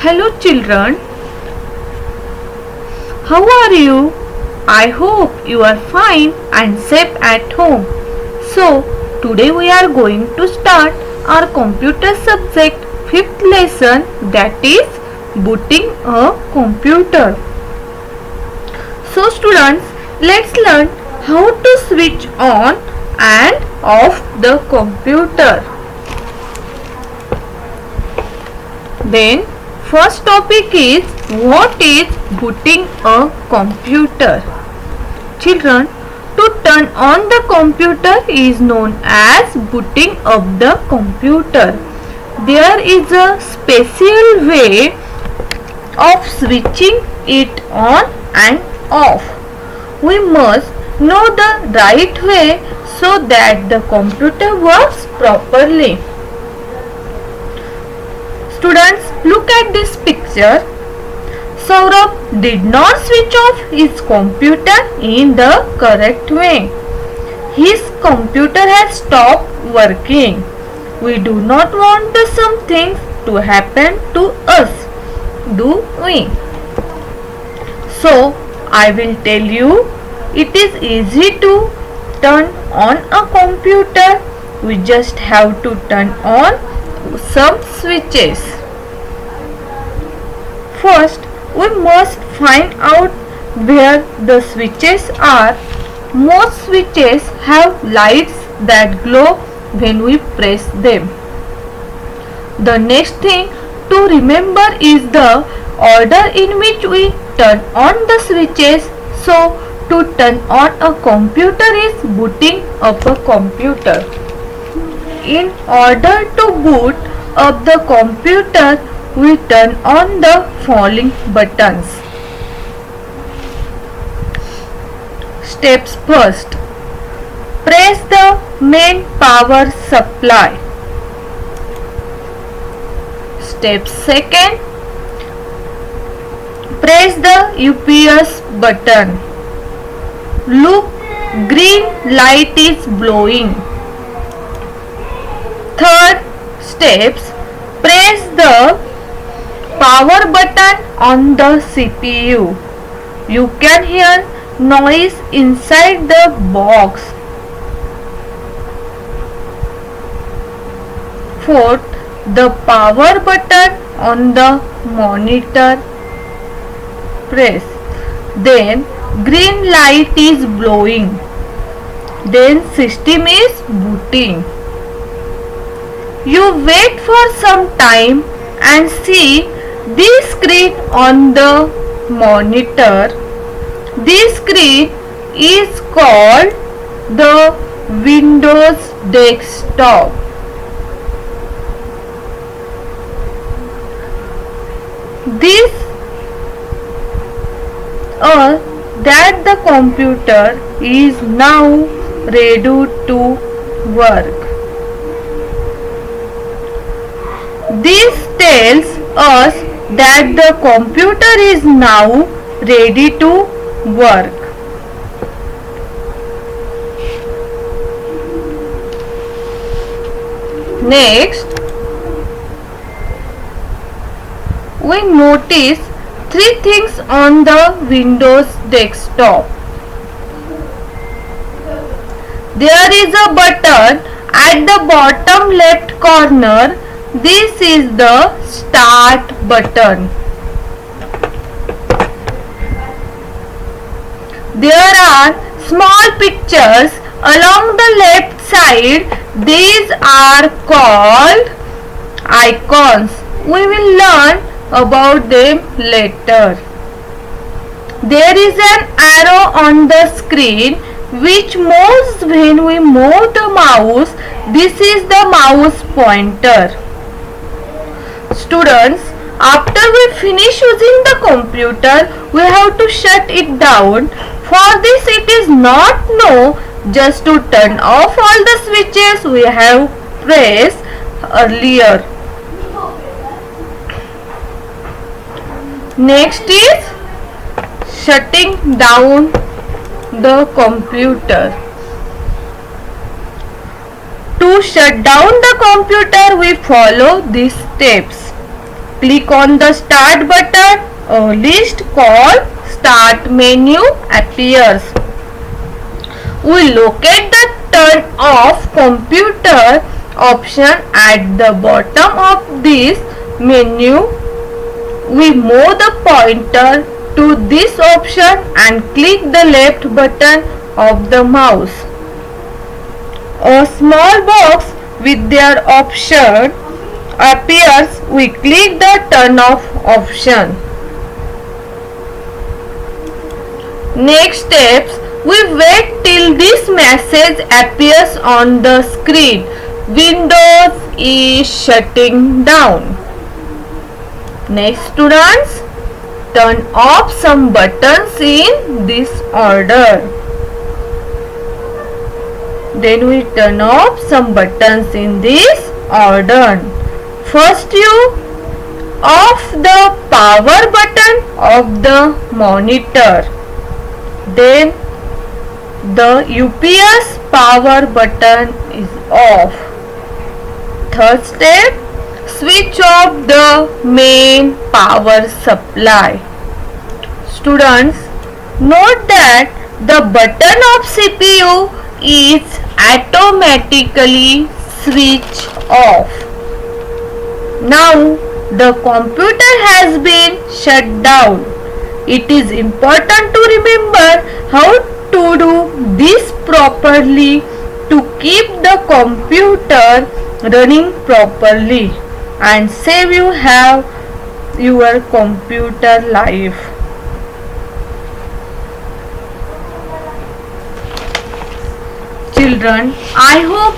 Hello children, how are you? I hope you are fine and safe at home. So, today we are going to start our computer subject 5th lesson, that is booting a computer. So students, let's learn how to switch on and off the computer. Then first topic is what is booting a computer. Children, to turn on the computer is known as booting up the computer. There is a special way of switching it on and off. We must know the right way so that the computer works properly. Students, look at this picture. Saurabh did not switch off his computer in the correct way. His computer has stopped working. We do not want the something to happen to us, do we? So, I will tell you, it is easy to turn on a computer. We just have to turn on some switches. First, we must find out where the switches are. Most switches have lights that glow when we press them. The next thing to remember is the order in which we turn on the switches. So, to turn on a computer is booting up a computer. In order to boot up the computer, we turn on the following buttons. Steps first. Press the main power supply. Step second. Press the UPS button. Look, green light is blowing. Third steps, press the power button on the CPU. You can hear noise inside the box. Fourth, the power button on the monitor. Press. Then green light is blowing. Then system is booting. You wait for some time and see this screen on the monitor. This screen is called the Windows desktop. This that the computer is now ready to work. This tells us that the computer is now ready to work. Next, we notice three things on the Windows desktop. There is a button at the bottom left corner. This is the start button. There are small pictures along the left side. These are called icons. We will learn about them later. There is an arrow on the screen which moves when we move the mouse. This is the mouse pointer. Students, after we finish using the computer, we have to shut it down. For this, it is not no just to turn off all the switches we have pressed earlier. Next is shutting down the computer. To shut down the computer, we follow these steps. Click on the Start button. A list called Start Menu appears. We locate the Turn off computer option at the bottom of this menu. We move the pointer to this option and click the left button of the mouse. A small box with their option appears. We click the turn off option. Next steps, we wait till this message appears on the screen. Windows is shutting down. Next students, turn off some buttons in this order. Then we turn off some buttons in this order. First you off the power button of the monitor. Then the UPS power button is off. Third step, switch off the main power supply. Students, note that the button of CPU is automatically switched off. Now the computer has been shut down. It is important to remember how to do this properly to keep the computer running properly and save your computer life. Children, I hope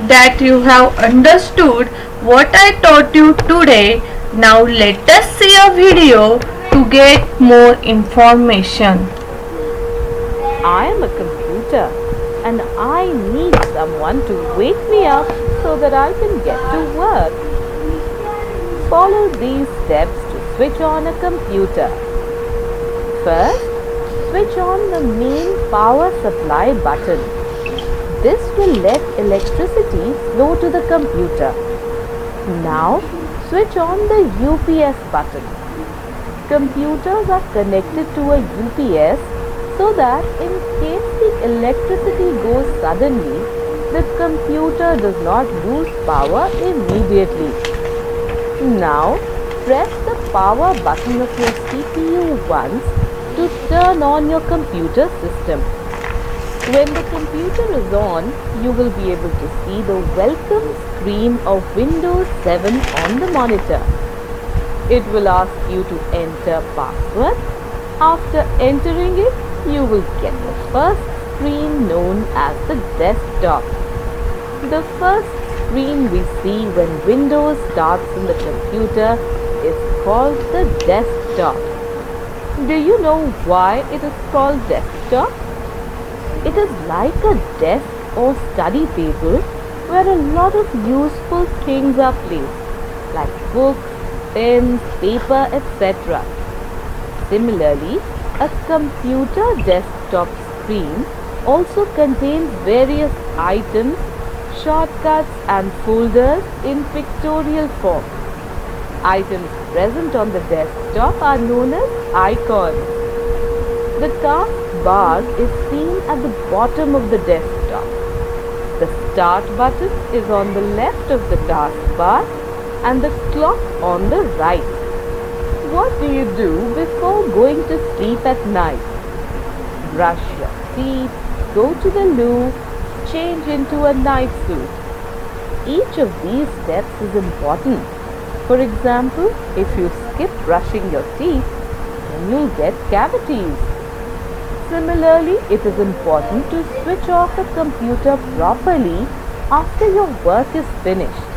that you have understood what I taught you today. Now let us see a video to get more information. I am a computer and I need someone to wake me up so that I can get to work. Follow these steps to switch on a computer. First, switch on the main power supply button. This will let electricity flow to the computer. Now, switch on the UPS button. Computers are connected to a UPS so that in case the electricity goes suddenly, the computer does not lose power immediately. Now, press the power button of your CPU once to turn on your computer system. When the computer is on, you will be able to see the welcome screen of Windows 7 on the monitor. It will ask you to enter password. After entering it, you will get the first screen known as the desktop. The first screen we see when Windows starts in the computer is called the desktop. Do you know why it is called desktop? It is like a desk or study table where a lot of useful things are placed, like books, pens, paper, etc. Similarly, a computer desktop screen also contains various items, shortcuts and folders in pictorial form. Items present on the desktop are known as icons. The task bar is seen at the bottom of the desktop. The start button is on the left of the task bar and the clock on the right. What do you do before going to sleep at night? Brush your teeth, go to the loo, change into a night suit. Each of these steps is important. For example, if you skip brushing your teeth, then you'll get cavities. Similarly, it is important to switch off the computer properly after your work is finished.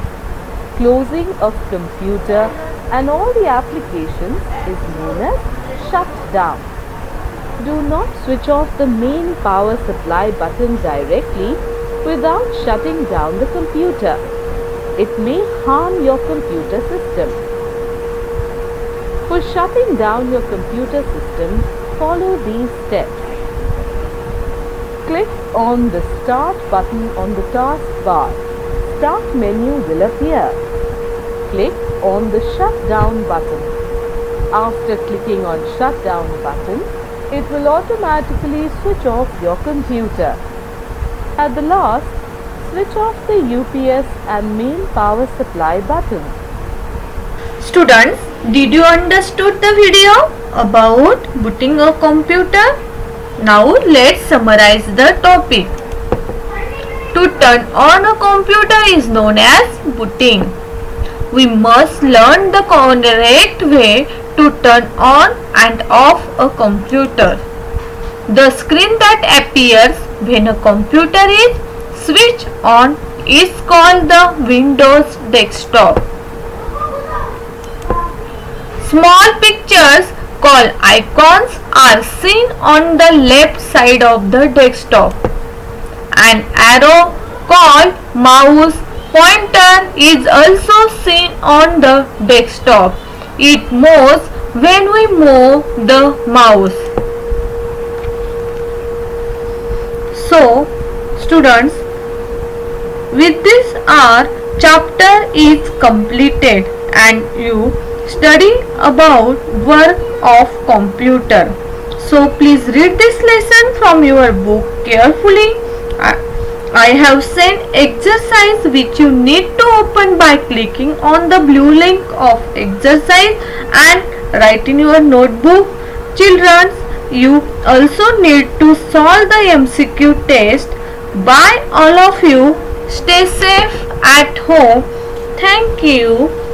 Closing of computer and all the applications is known as shut down. Do not switch off the main power supply button directly without shutting down the computer. It may harm your computer system. For shutting down your computer system, follow these steps. Click on the Start button on the taskbar. Start menu will appear. Click on the shutdown button. After clicking on shutdown button, it will automatically switch off your computer. At the last, switch off the UPS and main power supply button. Students, did you understood the video about booting a computer? Now let's summarize the topic. To turn on a computer is known as booting. We must learn the correct way to turn on and off a computer. The screen that appears when a computer is switched on is called the Windows desktop. Small pictures called icons are seen on the left side of the desktop. An arrow called mouse pointer is also seen on the desktop. It moves when we move the mouse. So, students, with this our chapter is completed and you study about work of computer. So please read this lesson from your book carefully. I have sent exercise which you need to open by clicking on the blue link of exercise and write in your notebook. Children, you also need to solve the MCQ test. Bye all of you. Stay safe at home. Thank you.